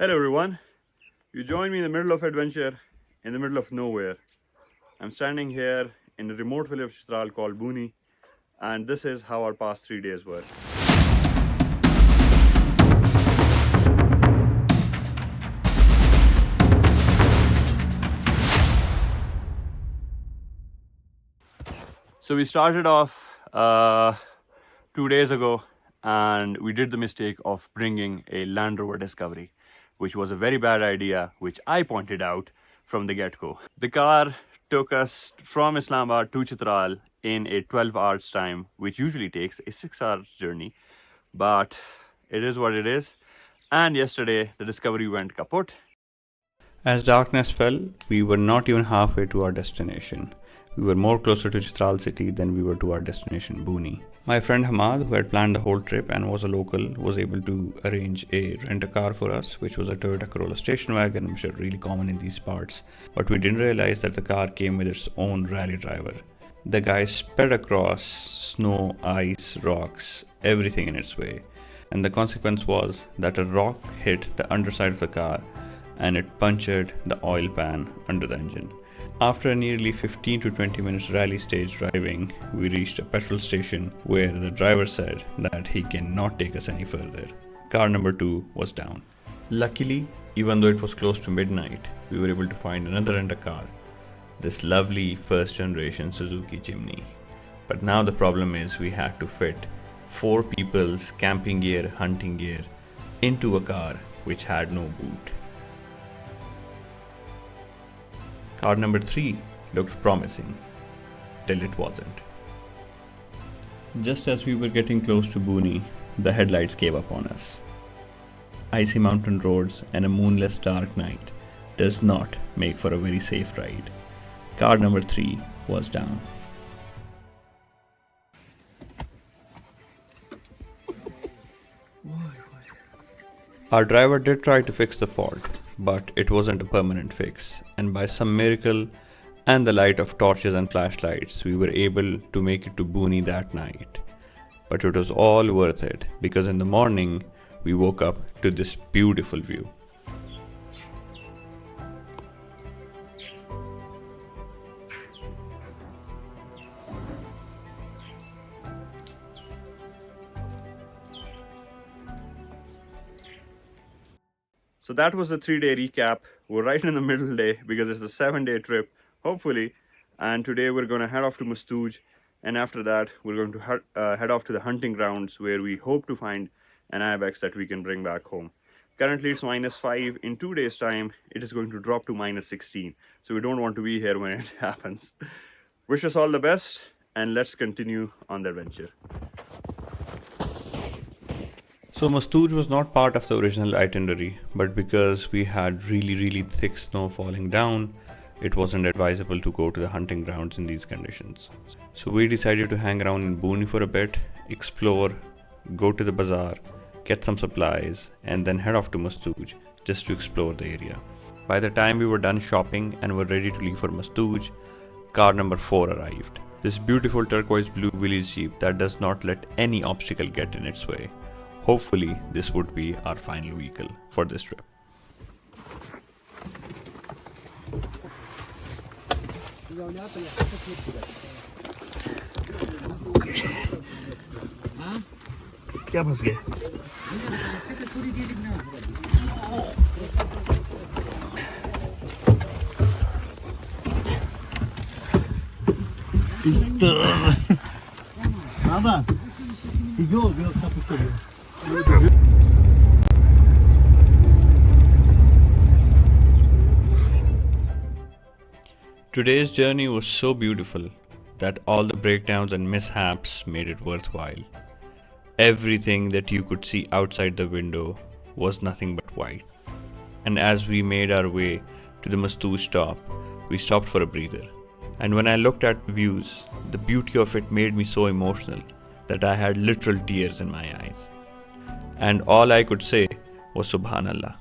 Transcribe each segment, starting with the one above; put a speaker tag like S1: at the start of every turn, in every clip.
S1: Hello everyone, you join me in the middle of adventure, in the middle of nowhere. I'm standing here in a remote village of Chitral called Booni, and this is how our past 3 days were. So we started off 2 days ago, and we did the mistake of bringing a Land Rover Discovery, which was a very bad idea, which I pointed out from the get-go. The car took us from Islamabad to Chitral in a 12 hours time, which usually takes a 6 hour journey, but it is what it is. And yesterday the Discovery went kaput.
S2: As darkness fell, we were not even halfway to our destination. We were more closer to Chitral city than we were to our destination, Booni. My friend Hamad, who had planned the whole trip and was a local, was able to arrange a rent-a-car for us, which was a Toyota Corolla station wagon, which are really common in these parts. But we didn't realize that the car came with its own rally driver. The guy sped across snow, ice, rocks, everything in its way. And the consequence was that a rock hit the underside of the car and it punctured the oil pan under the engine. After a nearly 15 to 20 minutes rally stage driving, we reached a petrol station where the driver said that he cannot take us any further. Car number 2 was down. Luckily, even though it was close to midnight, we were able to find another rent-a-car, this lovely first generation Suzuki Jimny. But now the problem is we had to fit 4 people's camping gear, hunting gear into a car which had no boot. Car number 3 looked promising, till it wasn't. Just as we were getting close to Booni, the headlights gave up on us. Icy mountain roads and a moonless dark night does not make for a very safe ride. Car number 3 was down. Our driver did try to fix the fault, but it wasn't a permanent fix, and by some miracle and the light of torches and flashlights, we were able to make it to Booni that night. But it was all worth it, because in the morning we woke up to this beautiful view.
S1: So that was the 3 day recap. We're right in the middle day because it's a 7 day trip, hopefully. And today we're going to head off to Mastouj, and after that we're going to head off to the hunting grounds where we hope to find an Ibex that we can bring back home. Currently it's -5. In 2 days time it is going to drop to -16, so we don't want to be here when it happens. Wish us all the best, and let's continue on the adventure.
S2: So Mastouj was not part of the original itinerary, but because we had really thick snow falling down, it wasn't advisable to go to the hunting grounds in these conditions. So we decided to hang around in Booni for a bit, explore, go to the bazaar, get some supplies, and then head off to Mastouj just to explore the area. By the time we were done shopping and were ready to leave for Mastouj, car number 4 arrived. This beautiful turquoise blue village jeep that does not let any obstacle get in its way. Hopefully, this would be our final vehicle for this trip.
S1: क्या फंस गया?
S2: Today's journey was so beautiful that all the breakdowns and mishaps made it worthwhile. Everything that you could see outside the window was nothing but white. And as we made our way to the Mastouj stop, we stopped for a breather. And when I looked at the views, the beauty of it made me so emotional that I had literal tears in my eyes. And all I could say was Subhanallah.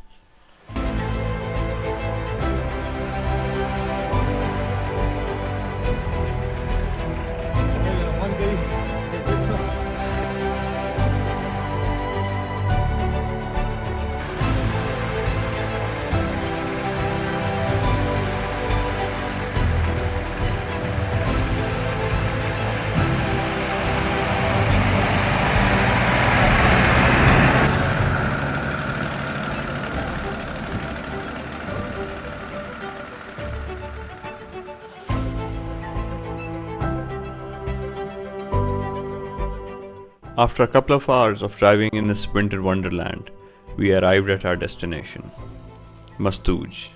S2: After a couple of hours of driving in this winter wonderland, we arrived at our destination, Mastouj.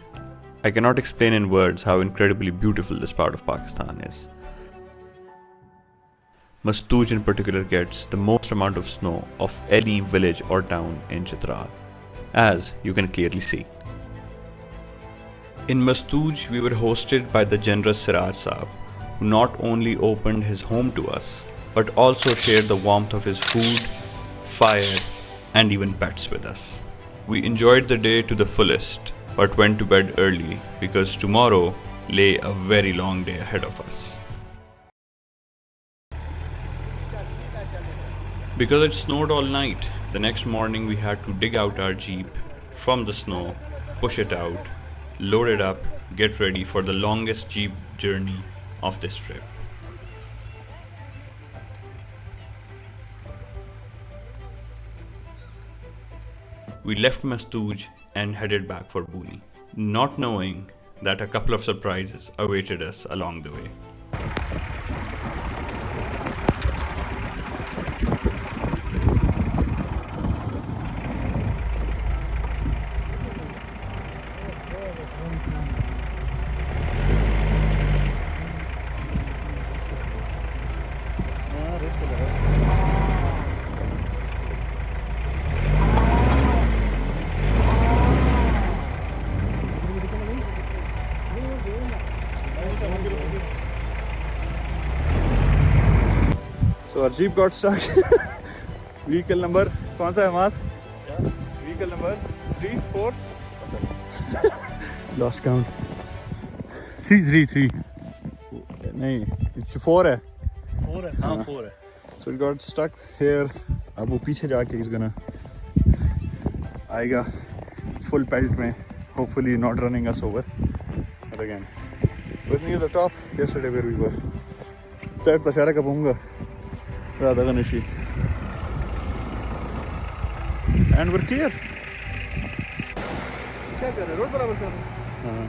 S2: I cannot explain in words how incredibly beautiful this part of Pakistan is. Mastouj in particular gets the most amount of snow of any village or town in Chitral, as you can clearly see. In Mastouj, we were hosted by the generous Siraj Saab, who not only opened his home to us, but also shared the warmth of his food, fire, and even pets with us. We enjoyed the day to the fullest, but went to bed early because tomorrow lay a very long day ahead of us. Because it snowed all night, the next morning we had to dig out our jeep from the snow, push it out, load it up, get ready for the longest jeep journey of this trip. We left Mastouj and headed back for Buni, not knowing that a couple of surprises awaited us along the way.
S1: So our jeep got stuck. Vehicle number, कौन सा है Ahmad? Vehicle number 3, 4. Lost count. 3. नहीं, 4 है.
S3: 4 है, हाँ 4 है.
S1: So it got stuck here. अब वो पीछे जाके he's gonna आएगा full pelt में. Hopefully not running us over. But again, we're near the top. Yesterday where we were. Said तशारा कब होऊंगा? Radha Ganeshi. And we're clear. क्या कर रहे? रोड बराबर कर रहे? हाँ.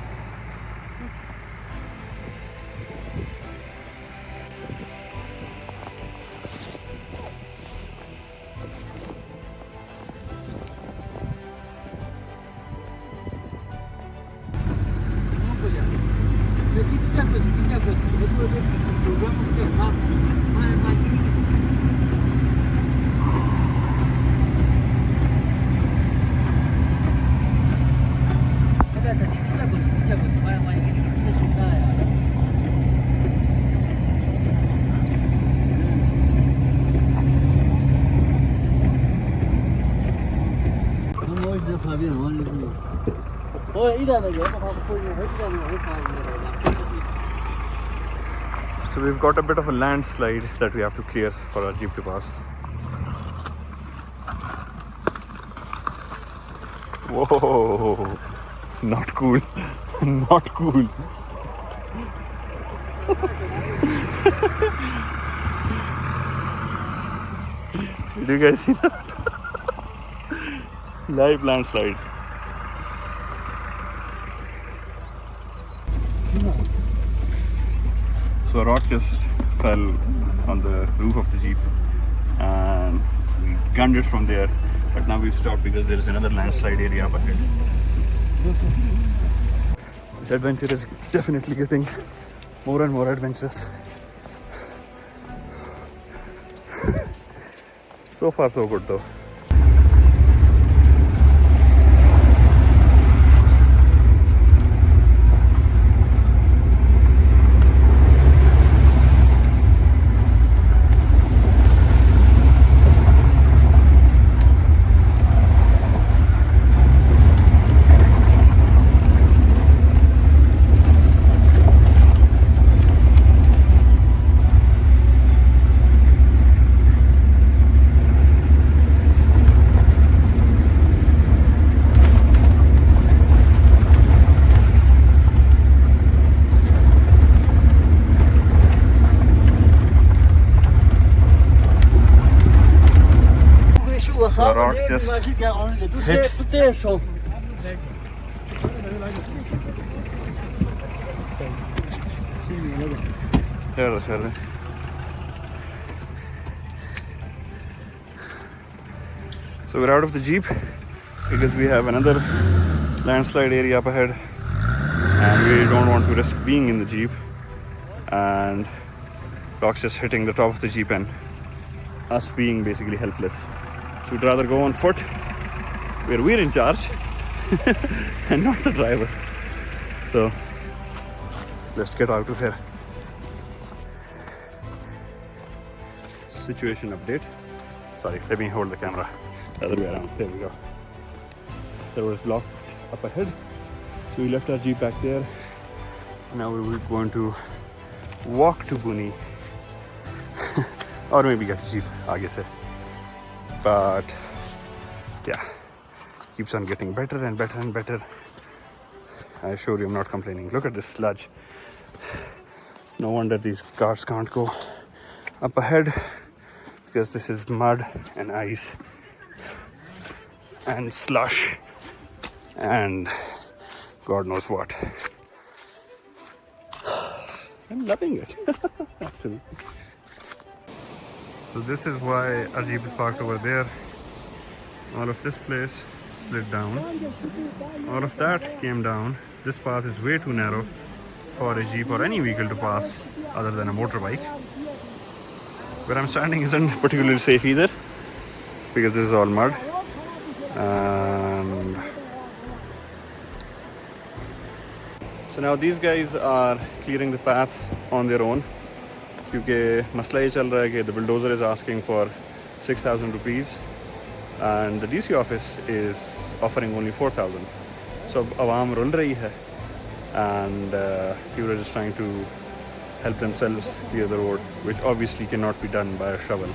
S1: So we've got a bit of a landslide that we have to clear for our jeep to pass. Whoa, not cool, not cool. Did you guys see that? Live landslide. So a rock just fell on the roof of the jeep and we gunned it from there, but now we've stopped because there is another landslide area up ahead. This adventure is definitely getting more and more adventurous. So far so good though. The rock just hit. So we're out of the Jeep because we have another landslide area up ahead and we don't want to risk being in the Jeep and rocks just hitting the top of the Jeep and us being basically helpless. So we'd rather go on foot where we're in charge and not the driver. So let's get out of here. Situation update. Sorry, let me hold the camera the other way around. There we go. There was blocked up ahead. So we left our Jeep back there. Now we're going to walk to Buni. Or maybe get a Jeep आगे से. But yeah, keeps on getting better and better and better. I assure you I'm not complaining. Look at this sludge. No wonder these cars can't go up ahead because this is mud and ice and slush and God knows what. I'm loving it actually. So this is why our Jeep is parked over there. All of this place slid down. All of that came down. This path is way too narrow for a Jeep or any vehicle to pass other than a motorbike. Where I'm standing isn't particularly safe either because this is all mud. And so now these guys are clearing the path on their own क्योंकि मसला ये चल रहा है कि the bulldozer is asking for 6,000 rupees and the DC office is offering only 4,000. So awam rule रही है and people are just trying to help themselves clear the road, which obviously cannot be done by a shovel.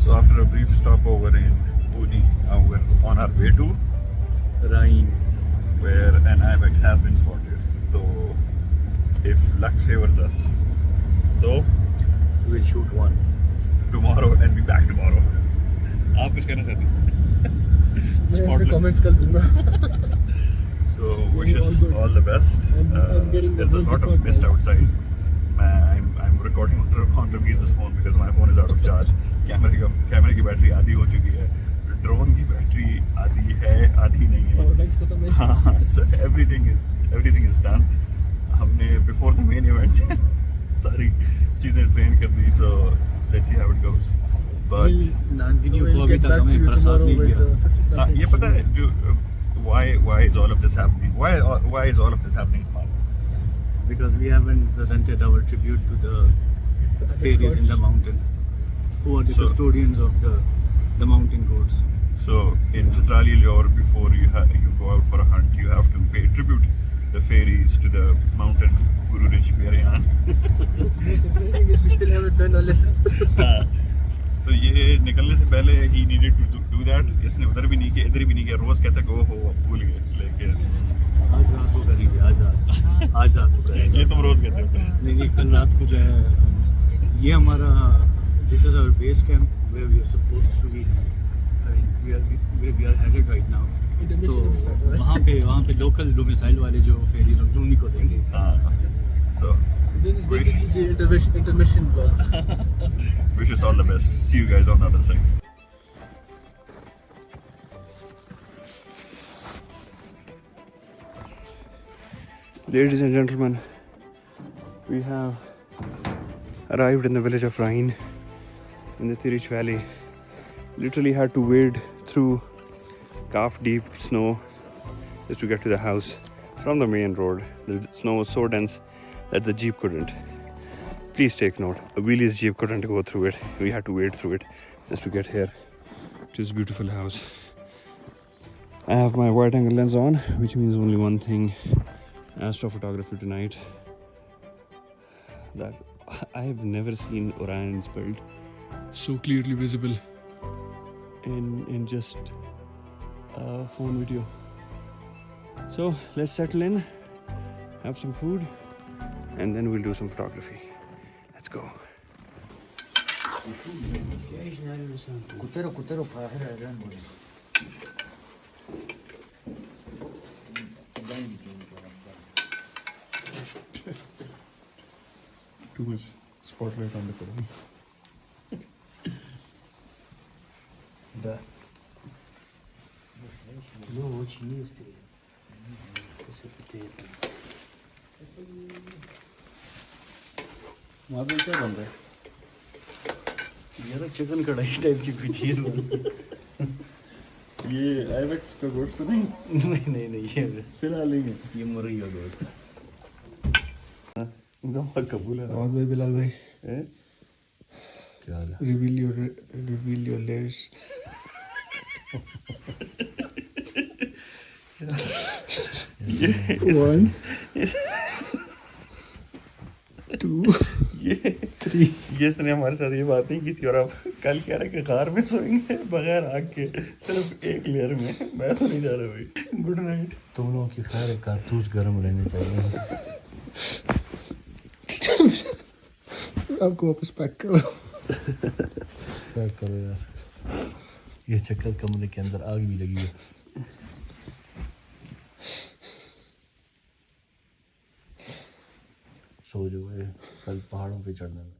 S1: So after a brief stopover in Pune, we're on our way to Rhine, where an Ibex has been spotted. So if luck favors us, so
S3: We'll shoot one.
S1: tomorrow and be back tomorrow. आप कुछ कहना चाहती हैं?
S4: मैं comments कर दूँगा.
S1: So wishes all the best. There's a lot of mist outside. I'm recording on Rameez's phone because my phone is out of charge. कैमरे की बैटरी आधी हो चुकी है. ड्रोन की बैटरी आधी है, आधी नहीं है.
S4: Power banks खत्म है.
S1: हाँ, so everything is done. हमने before the main event सारी चीजें ट्रेन कर दी. So let's see how it goes. But
S3: नानगिनी को अभी तक हमें प्रसाद नहीं दिया.
S1: ये पता है why is all of this happening? Why is all of this happening?
S3: Because we haven't presented our tribute to the fairies in the mountain, who are the custodians of the mountain goats.
S1: So in Chitrali lore, before you go out for a hunt, you have to pay tribute the fairies to the mountain Guru Rich Berian.
S4: What's most impressive is we still haven't learned our lesson.
S1: तो ये निकलने से पहले he needed to do that. इसने उधर भी नहीं किया, इधर भी नहीं किया. रोज कहता गो हो भूल गए. लेकिन
S3: आज रात को करेंगे. आज रात को करेंगे.
S1: ये तुम रोज कहते हो.
S3: नहीं कल रात को जो है ये हमारा this is our base camp where we are supposed to be. We are headed right now. तो वहाँ पे लोकल डोमिसाइल वाले जो फेरीज होंगे उन्हीं को देंगे.
S1: So
S4: This is basically the intermission vlog.
S1: wish us all the best. See you guys on the other side. Ladies and gentlemen, we have arrived in the village of Rhine in the Tirich Valley. Literally had to wade through calf-deep snow just to get to the house from the main road. The snow was so dense that the Jeep couldn't. Please take note, a wheelie's Jeep couldn't go through it. We had to wade through it just to get here to this beautiful house. I have my wide angle lens on, which means only one thing: astrophotography tonight. That I have never seen Orion's belt so clearly visible in just a phone video. So let's settle in, have some food, and then we'll do some photography. Let's go.
S4: Too much spotlight on the Quran.
S3: Да. Ну, очень быстрее. वहाँ पे क्या बन रहा है? यार chicken कढ़ाई type की कोई चीज़ बन रही है।
S4: ये Ibex का गोश्त तो नहीं?
S3: नहीं ये
S4: फिलहाल नहीं है।
S3: ये मुर्गी का गोश्त।
S4: जमा कबूल है।
S5: आवाज भाई बिलाल भाई
S4: हैं?
S3: क्या हाल है?
S5: reveal your layers. One, two, three.
S4: ये इसने हमारे साथ ये बात नहीं की थी और अब कल कह रहा है कि कार में सोएंगे बगैर आग के सिर्फ एक लेयर में। मैं तो नहीं जा रहा भाई। Good night.
S3: तुम लोगों की खैर है, कारतूस गर्म रहने चाहिए।
S5: आपको वापस पैक करो।
S3: क्या करो यार, ये चक्कर कमरे के अंदर आग भी लगी है। सो जो है कल पहाड़ों पे चढ़ना है।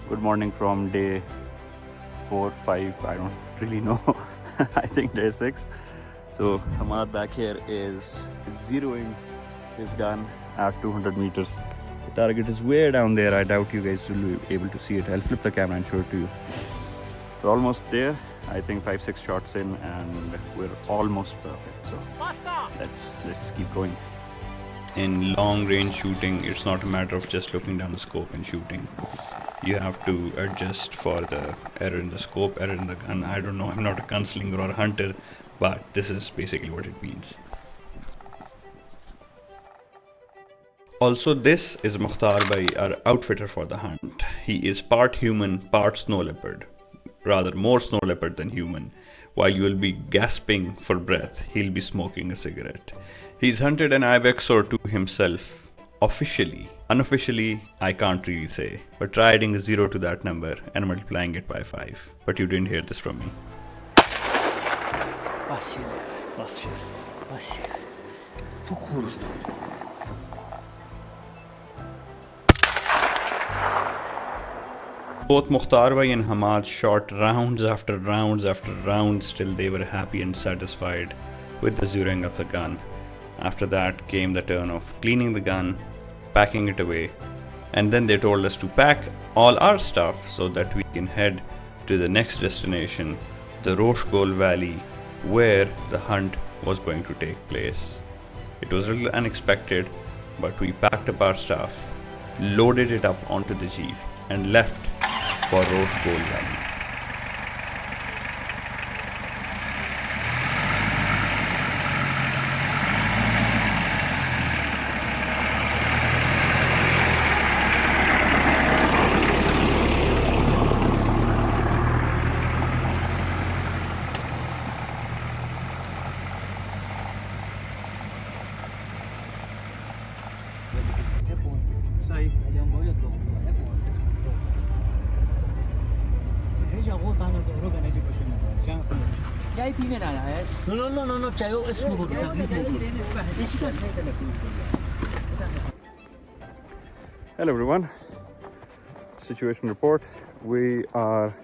S1: Good morning from day 4, 5, I don't really know. I think day 6. So Hamad back here is zeroing his gun at 200 meters. The target is way down there. I doubt you guys will be able to see it. I'll flip the camera and show it to you. We're almost there. I think 5-6 shots in and we're almost perfect. So let's keep going.
S2: In long range shooting, it's not a matter of just looking down the scope and shooting. You have to adjust for the error in the scope, error in the gun. I don't know, I'm not a gunslinger or a hunter, but this is basically what it means. Also, this is Mukhtar Bhai, our outfitter for the hunt. He is part human, part snow leopard. Rather, more snow leopard than human. While you will be gasping for breath, he'll be smoking a cigarette. He's hunted an Ibex or two himself. Officially. Unofficially, I can't really say. But try adding a 0 to that number and multiplying it by 5. But you didn't hear this from me. Both Mukhtar Bhai and Hamad shot rounds after rounds after rounds till they were happy and satisfied with the zeroing of the gun. After that came the turn of cleaning the gun, packing it away, and then they told us to pack all our stuff so that we can head to the next destination, the Rosh Gol Valley, where the hunt was going to take place. It was a little unexpected, but we packed up our stuff, loaded it up onto the jeep, and left for Rosh Gol Valley.
S3: No, chayo ismo ko
S1: Hello everyone. Situation report. We are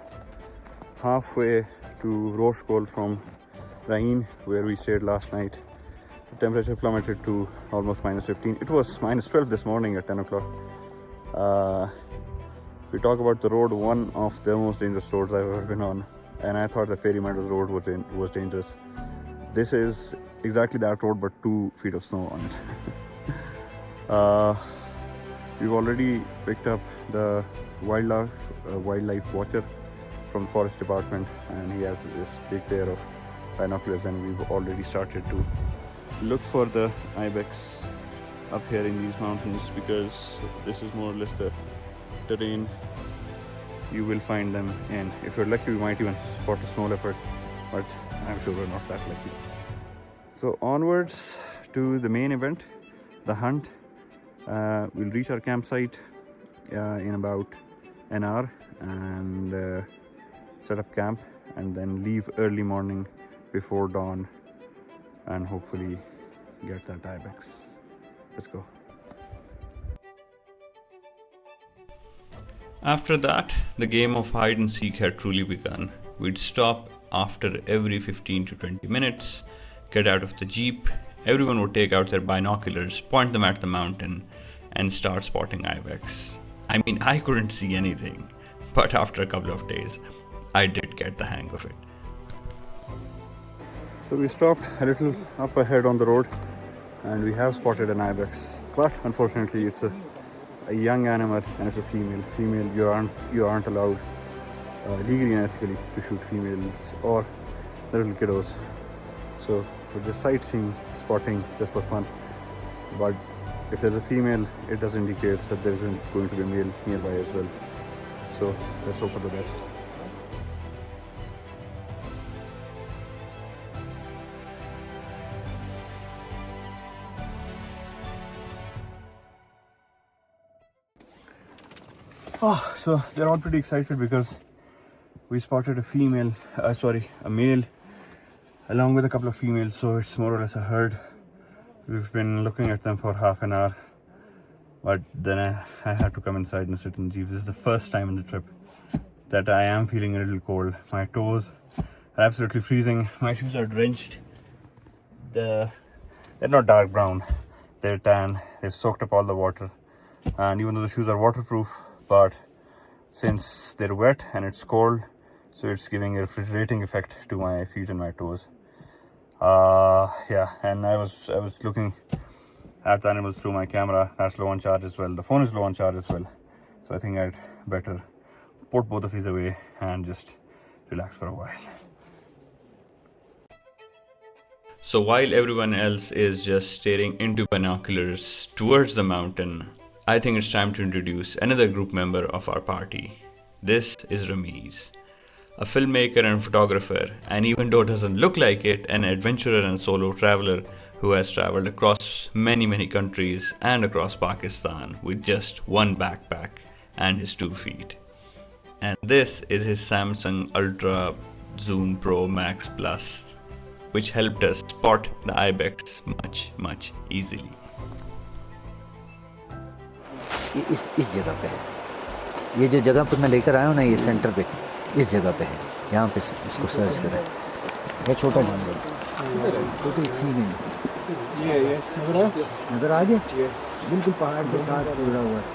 S1: halfway to Rosh Gol from Rain, where we stayed last night, the temperature plummeted to almost -15. It was -12 this morning at 10 o'clock. If we talk about the road, one of the most dangerous roads I've ever been on, and I thought the Ferry Meadows road was dangerous. This is exactly that road, but 2 feet of snow on it. We've already picked up the wildlife watcher from the forest department, and he has this big pair of binoculars, and we've already started to look for the Ibex up here in these mountains, because this is more or less the terrain you will find them in. If you're lucky, we might even spot a snow leopard, but I'm sure we're not that lucky. So onwards to the main event, the hunt. We'll reach our campsite in about an hour and set up camp, and then leave early morning before dawn and hopefully get that Ibex. Let's go.
S2: After that, the game of hide and seek had truly begun. We'd stop after every 15 to 20 minutes, get out of the jeep, everyone would take out their binoculars, point them at the mountain, and start spotting Ibex. I mean, I couldn't see anything, but after a couple of days, I did get the hang of it.
S1: So we stopped a little up ahead on the road, and we have spotted an Ibex, but unfortunately it's a young animal and it's a female. You aren't allowed legally and ethically to shoot females or the little kiddos. So we're just sightseeing, spotting just for fun. But if there's a female, it does indicate that there's going to be a male nearby as well. So let's hope for the best. So they're all pretty excited because we spotted a male along with a couple of females, so it's more or less a herd. We've been looking at them for half an hour, but then I had to come inside and sit in the jeep. This is the first time in the trip that I am feeling a little cold. My toes are absolutely freezing. My shoes are drenched. They're not dark brown, they're tan. They've soaked up all the water, and even though the shoes are waterproof, but since they're wet and it's cold, so it's giving a refrigerating effect to my feet and my toes. And I was looking at the animals through my camera. That's low on charge as well. The phone is low on charge as well, so I think I'd better put both of these away and just relax for a while.
S2: So while everyone else is just staring into binoculars towards the mountain, I think it's time to introduce another group member of our party. This is Ramiz, a filmmaker and photographer, and even though it doesn't look like it, an adventurer and solo traveler who has traveled across many countries and across Pakistan with just one backpack and his 2 feet. And this is his Samsung Ultra Zoom Pro Max Plus, which helped us spot the Ibex much easily.
S6: इस जगह पे है। ये जो जगह पे मैं लेकर आया हूँ ना, ये सेंटर पे इस जगह पे है। यहाँ पे इसको सर्च करें। ये छोटा जानवर, छोटी एक फीमेल। नज़र आ गया? बिल्कुल पहाड़ के साथ जुड़ा हुआ है।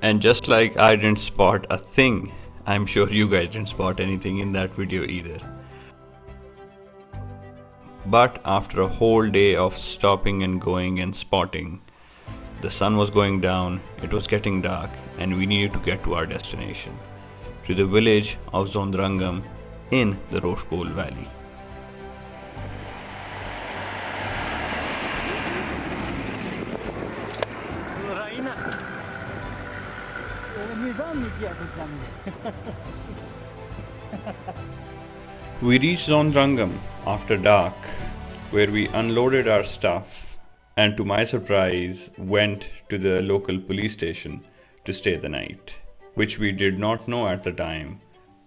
S2: And just like I didn't spot a thing, I'm sure you guys didn't spot anything in that video either. But after a whole day of stopping and going and spotting, the sun was going down, it was getting dark, and we needed to get to our destination, to the village of Zondrangam in the Rosh Gol Valley. We reached Zondrangam after dark, where we unloaded our stuff and to my surprise went to the local police station to stay the night, which we did not know at the time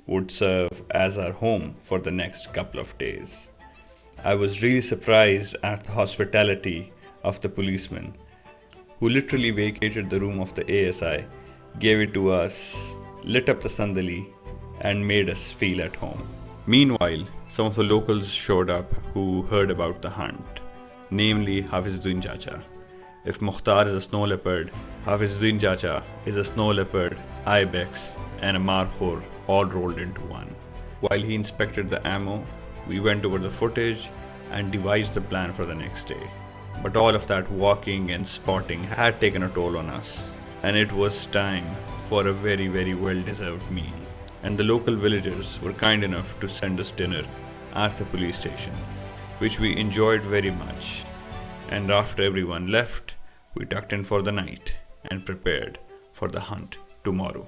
S2: would serve as our home for the next couple of days. I was really surprised at the hospitality of the policemen, who literally vacated the room of the ASI, gave it to us, lit up the sandali, and made us feel at home. Meanwhile, some of the locals showed up who heard about the hunt, namely Hafizuddin Chacha. If Mukhtar is a snow leopard, Hafizuddin Chacha is a snow leopard, Ibex, and a markhor all rolled into one. While he inspected the ammo, we went over the footage and devised the plan for the next day. But all of that walking and spotting had taken a toll on us, and it was time for a very, very well-deserved meal. And the local villagers were kind enough to send us dinner at the police station, which we enjoyed very much. And after everyone left, we tucked in for the night and prepared for the hunt tomorrow.